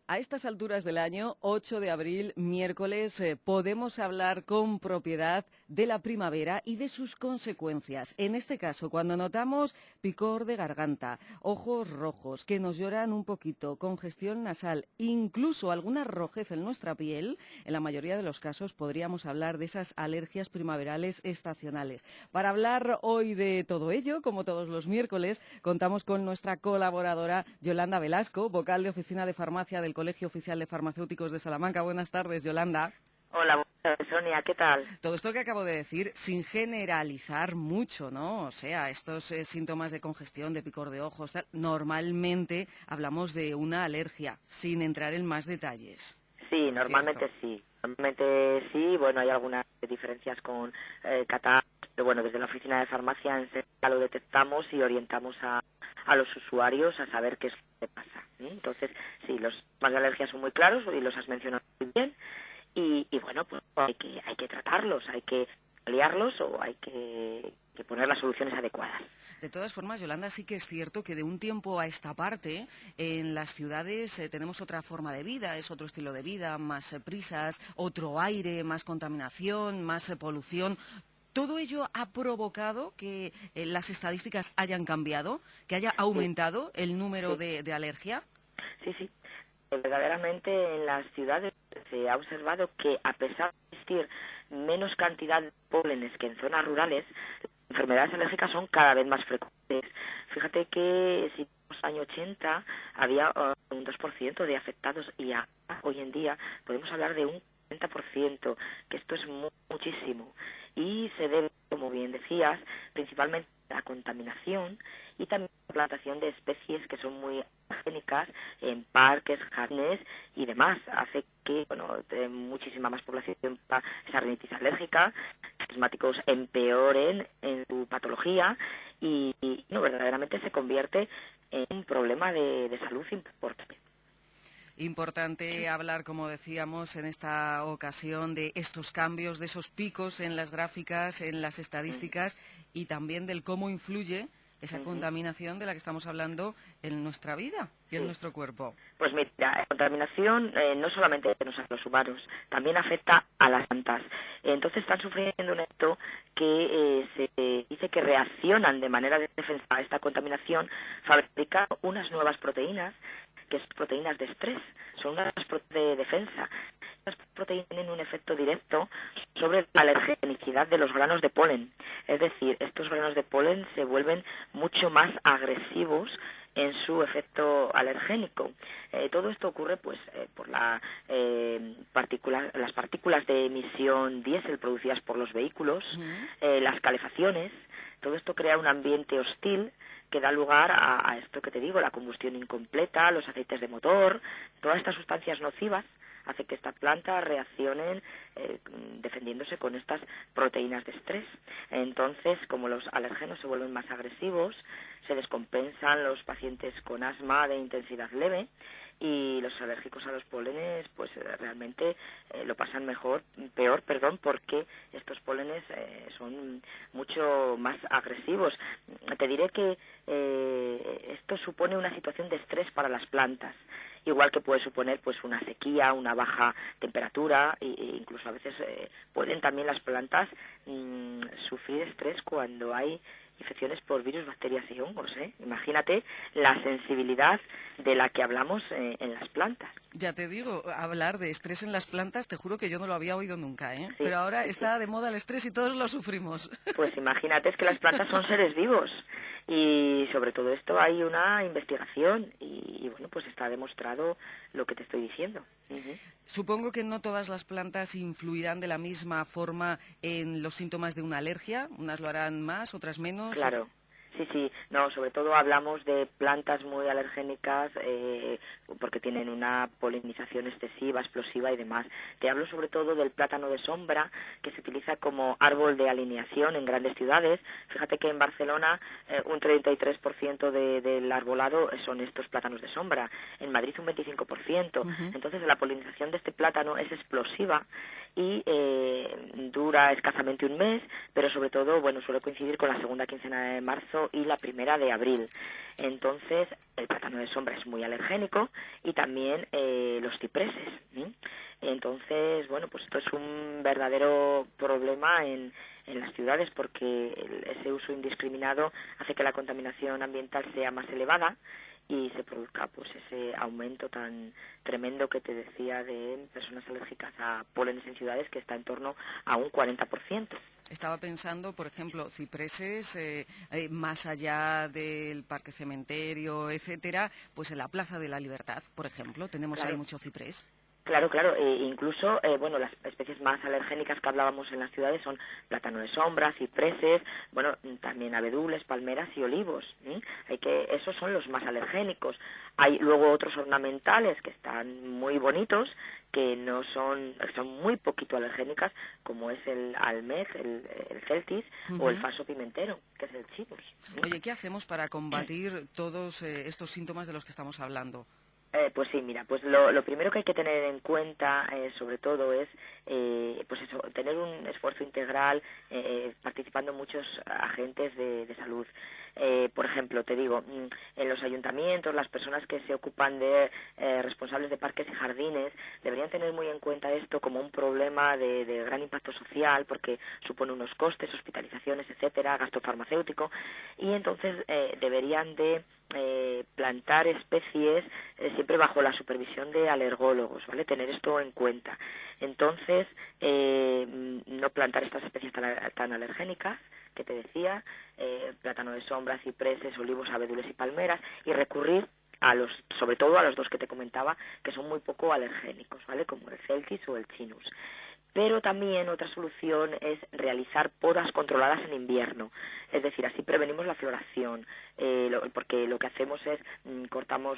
A estas alturas del año, 8 de abril, miércoles, podemos hablar con propiedad de la primavera y de sus consecuencias. En este caso, cuando notamos picor de garganta, ojos rojos, que nos lloran un poquito, congestión nasal, incluso alguna rojez en nuestra piel, en la mayoría de los casos podríamos hablar de esas alergias primaverales estacionales. Para hablar hoy de todo ello, como todos los miércoles, contamos con nuestra colaboradora Yolanda Velasco, vocal de Oficina de Farmacia del Colegio Oficial de Farmacéuticos de Salamanca. Buenas tardes, Yolanda. Hola, buenas tardes, Sonia, ¿qué tal? Todo esto que acabo de decir, sin generalizar mucho, ¿no? O sea, estos síntomas de congestión, de picor de ojos, normalmente hablamos de una alergia, sin entrar en más detalles. Sí, normalmente sí. Normalmente sí, bueno, hay algunas diferencias con catarro, pero bueno, desde la oficina de farmacia enseguida lo detectamos y orientamos a los usuarios a saber qué es lo que pasa. Entonces, sí, los síntomas de alergia son muy claros y los has mencionado muy bien. Y bueno, pues hay que tratarlos, hay que paliarlos o hay que poner las soluciones adecuadas. De todas formas, Yolanda, sí que es cierto que de un tiempo a esta parte, en las ciudades tenemos otra forma de vida, es otro estilo de vida, más prisas, otro aire, más contaminación, más polución. ¿Todo ello ha provocado que las estadísticas hayan cambiado, que haya Sí, aumentado el número sí, de alergia? sí. Verdaderamente en las ciudades se ha observado que a pesar de existir menos cantidad de pólenes que en zonas rurales, las enfermedades alérgicas son cada vez más frecuentes. Fíjate que si en los años 80 había un 2% de afectados y hoy en día podemos hablar de un 40%, que esto es muchísimo. Y se debe, como bien decías, principalmente a la contaminación y también a la plantación de especies que son muy alergénicas en parques, jardines y demás. Hace que muchísima más población esa rinitis alérgica, los asmáticos empeoren en su patología y no, verdaderamente se convierte en un problema de salud importante. Importante hablar, como decíamos, en esta ocasión de estos cambios, de esos picos en las gráficas, en las estadísticas y también del cómo influye esa contaminación de la que estamos hablando en nuestra vida y en Sí. nuestro cuerpo. Pues mira, la contaminación no solamente a los humanos, también afecta a las plantas. Entonces están sufriendo un efecto que se dice que reaccionan de manera de defensa a esta contaminación, fabricando unas nuevas proteínas, que son proteínas de estrés, son unas de defensa. Estas proteínas tienen un efecto directo sobre la alergenicidad de los granos de polen. Es decir, estos granos de polen se vuelven mucho más agresivos en su efecto alergénico. Todo esto ocurre pues por las partículas de emisión diésel producidas por los vehículos, las calefacciones. Todo esto crea un ambiente hostil que da lugar a esto que te digo, la combustión incompleta, los aceites de motor, todas estas sustancias nocivas hace que estas plantas reaccionen defendiéndose con estas proteínas de estrés. Entonces, como los alérgenos se vuelven más agresivos, se descompensan los pacientes con asma de intensidad leve y los alérgicos a los pólenes pues realmente lo pasan peor, porque estos pólenes son mucho más agresivos. Te diré que esto supone una situación de estrés para las plantas, igual que puede suponer pues una sequía, una baja temperatura e incluso a veces pueden también las plantas sufrir estrés cuando hay infecciones por virus, bacterias y hongos. Imagínate la sensibilidad de la que hablamos en las plantas. Ya te digo, hablar de estrés en las plantas, te juro que yo no lo había oído nunca, ¿eh? Sí, Pero ahora sí, sí. está de moda el estrés y todos lo sufrimos. Pues imagínate, es que las plantas son seres vivos y sobre todo esto hay una investigación y bueno, pues está demostrado lo que te estoy diciendo. Supongo que no todas las plantas influirán de la misma forma en los síntomas de una alergia. Unas lo harán más, otras menos. Claro. Sí, no, sobre todo hablamos de plantas muy alergénicas porque tienen una polinización excesiva, explosiva y demás. Te hablo sobre todo del plátano de sombra, que se utiliza como árbol de alineación en grandes ciudades. Fíjate que en Barcelona un 33% del arbolado son estos plátanos de sombra, en Madrid un 25%. Entonces la polinización de este plátano es explosiva y dura escasamente un mes, pero sobre todo, bueno, suele coincidir con la segunda quincena de marzo y la primera de abril. Entonces, el plátano de sombra es muy alergénico y también los cipreses. Entonces, bueno, pues esto es un verdadero problema en las ciudades porque ese uso indiscriminado hace que la contaminación ambiental sea más elevada y se produzca pues ese aumento tan tremendo que te decía de personas alérgicas a pólenes en ciudades, que está en torno a un 40%. Estaba pensando, por ejemplo, cipreses, más allá del parque cementerio, etcétera, pues en la Plaza de la Libertad, por ejemplo, tenemos ahí mucho ciprés. Claro, incluso, bueno, las especies más alergénicas que hablábamos en las ciudades son plátano de sombra, cipreses, bueno, también abedules, palmeras y olivos. Esos son los más alergénicos. Hay luego otros ornamentales que están muy bonitos, que son muy poquito alergénicas, como es el almez, el celtis, o el falso pimentero, que es el chinus. Oye, ¿qué hacemos para combatir todos estos síntomas de los que estamos hablando? Pues sí, mira, pues lo primero que hay que tener en cuenta, sobre todo, es pues eso, tener un esfuerzo integral participando muchos agentes de salud. Por ejemplo, te digo, en los ayuntamientos, las personas que se ocupan de responsables de parques y jardines deberían tener muy en cuenta esto como un problema de gran impacto social, porque supone unos costes, hospitalizaciones, etcétera, gasto farmacéutico, y entonces deberían de plantar especies siempre bajo la supervisión de alergólogos, ¿vale? Tener esto en cuenta. Entonces, no plantar estas especies tan alergénicas que te decía, plátano de sombra, cipreses, olivos, abedules y palmeras, y recurrir sobre todo a los dos que te comentaba, que son muy poco alergénicos, ¿vale? Como el celtis o el chinus. Pero también otra solución es realizar podas controladas en invierno, es decir, así prevenimos la floración, porque lo que hacemos es cortamos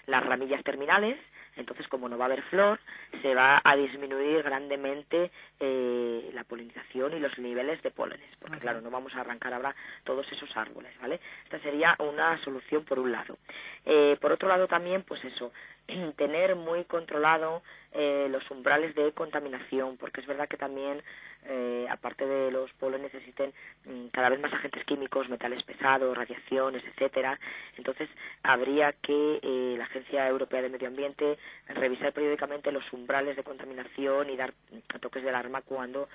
las ramillas terminales. Entonces, como no va a haber flor, se va a disminuir grandemente la polinización y los niveles de pólenes, porque claro, no vamos a arrancar ahora todos esos árboles, ¿vale? Esta sería una solución por un lado. Por otro lado también, pues eso, tener muy controlado los umbrales de contaminación, porque es verdad que también, aparte de los pólenes, existen cada vez más agentes químicos, metales pesados, radiaciones, etcétera. Entonces, habría que la Agencia Europea de Medio Ambiente revisar periódicamente los umbrales de contaminación y dar toques de alarma cuando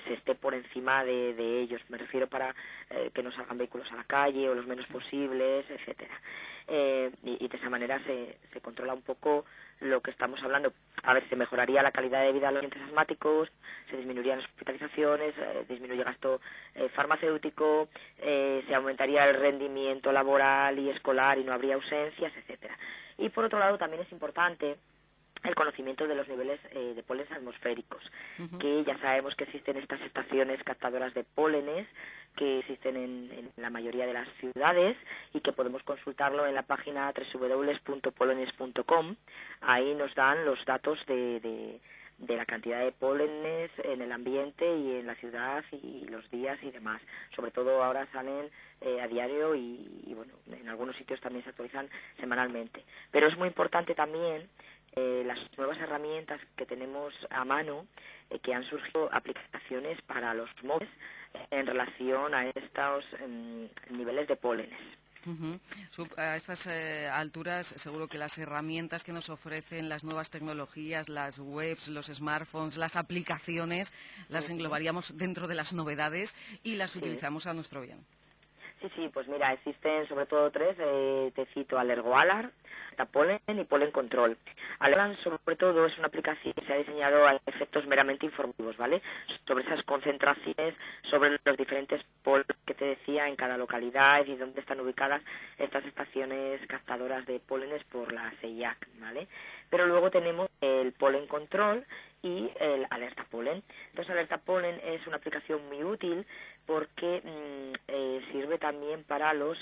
se esté por encima de ellos. Me refiero para que no salgan vehículos a la calle o los menos posibles, etcétera. Y de esa manera se controla un poco lo que estamos hablando. A ver, se mejoraría la calidad de vida de los pacientes asmáticos, se disminuirían las hospitalizaciones, disminuye el gasto farmacéutico, se aumentaría el rendimiento laboral y escolar y no habría ausencias, etcétera. Y por otro lado también es importante el conocimiento de los niveles de pólenes atmosféricos, que ya sabemos que existen estas estaciones captadoras de pólenes que existen en la mayoría de las ciudades y que podemos consultarlo en la página www.polenes.com. Ahí nos dan los datos de la cantidad de pólenes en el ambiente y en la ciudad y los días y demás. Sobre todo ahora salen a diario y bueno, en algunos sitios también se actualizan semanalmente. Pero es muy importante también las nuevas herramientas que tenemos a mano, que han surgido aplicaciones para los móviles en relación a estos niveles de pólenes. A estas alturas, seguro que las herramientas que nos ofrecen las nuevas tecnologías, las webs, los smartphones, las aplicaciones, las englobaríamos dentro de las novedades y las utilizamos a nuestro bien. Sí, pues mira, existen sobre todo tres, te cito Alergoalar, Polen y Polen Control. Alergoalar sobre todo es una aplicación que se ha diseñado a efectos meramente informativos, ¿vale? Sobre esas concentraciones, sobre los diferentes polen que te decía en cada localidad y dónde están ubicadas estas estaciones captadoras de pólenes por la CEIAC, ¿vale? Pero luego tenemos el Polen Control y el Alerta Polen. Entonces, Alerta Polen es una aplicación muy útil porque sirve también para los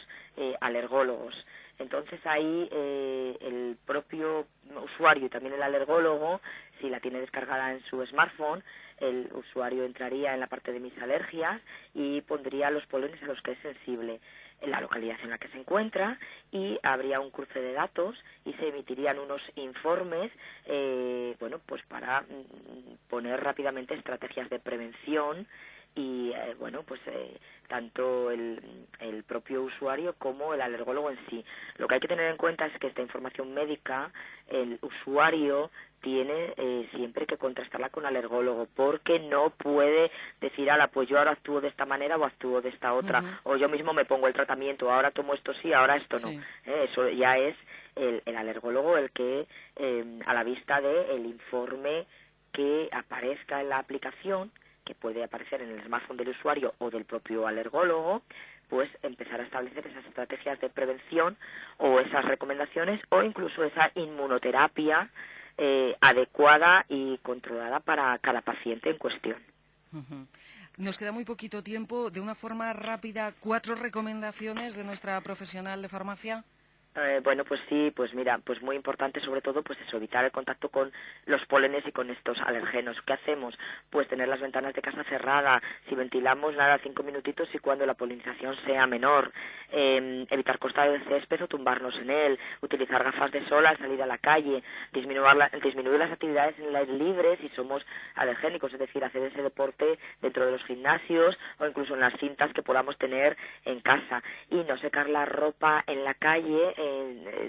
alergólogos. Entonces ahí el propio usuario y también el alergólogo, si la tiene descargada en su smartphone, el usuario entraría en la parte de mis alergias y pondría los pólenes a los que es sensible, en la localidad en la que se encuentra, y habría un cruce de datos y se emitirían unos informes, bueno, pues para poner rápidamente estrategias de prevención y bueno, pues tanto el propio usuario como el alergólogo en sí. Lo que hay que tener en cuenta es que esta información médica, el usuario tiene siempre que contrastarla con un alergólogo, porque no puede decir, ala, pues yo ahora actúo de esta manera o actúo de esta otra, o yo mismo me pongo el tratamiento, ahora tomo esto sí, ahora esto no. Sí. Eso ya es el alergólogo el que, a la vista del informe que aparezca en la aplicación, que puede aparecer en el smartphone del usuario o del propio alergólogo, pues empezar a establecer esas estrategias de prevención o esas recomendaciones o incluso esa inmunoterapia adecuada y controlada para cada paciente en cuestión. Nos queda muy poquito tiempo. De una forma rápida, 4 recomendaciones de nuestra profesional de farmacia. Bueno, pues sí, pues mira, pues muy importante sobre todo pues eso, evitar el contacto con los pólenes y con estos alergenos. ¿Qué hacemos? Pues tener las ventanas de casa cerradas, si ventilamos nada, 5 minutitos y cuando la polinización sea menor, evitar costar el césped o tumbarnos en él, utilizar gafas de sol al salir a la calle, disminuir las actividades en el aire libre si somos alergénicos, es decir, hacer ese deporte dentro de los gimnasios o incluso en las cintas que podamos tener en casa, y no secar la ropa en la calle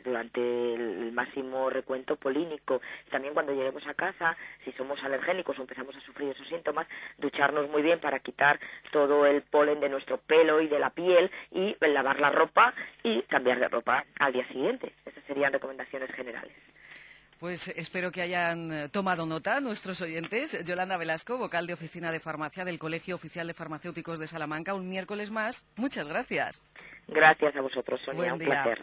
durante el máximo recuento polínico. También cuando lleguemos a casa, si somos alergénicos o empezamos a sufrir esos síntomas, ducharnos muy bien para quitar todo el polen de nuestro pelo y de la piel, y lavar la ropa y cambiar de ropa al día siguiente. Esas serían recomendaciones generales. Pues espero que hayan tomado nota nuestros oyentes. Yolanda Velasco, vocal de Oficina de Farmacia del Colegio Oficial de Farmacéuticos de Salamanca. Un miércoles más. Muchas gracias. Gracias a vosotros, Sonia. Buen Un día. placer.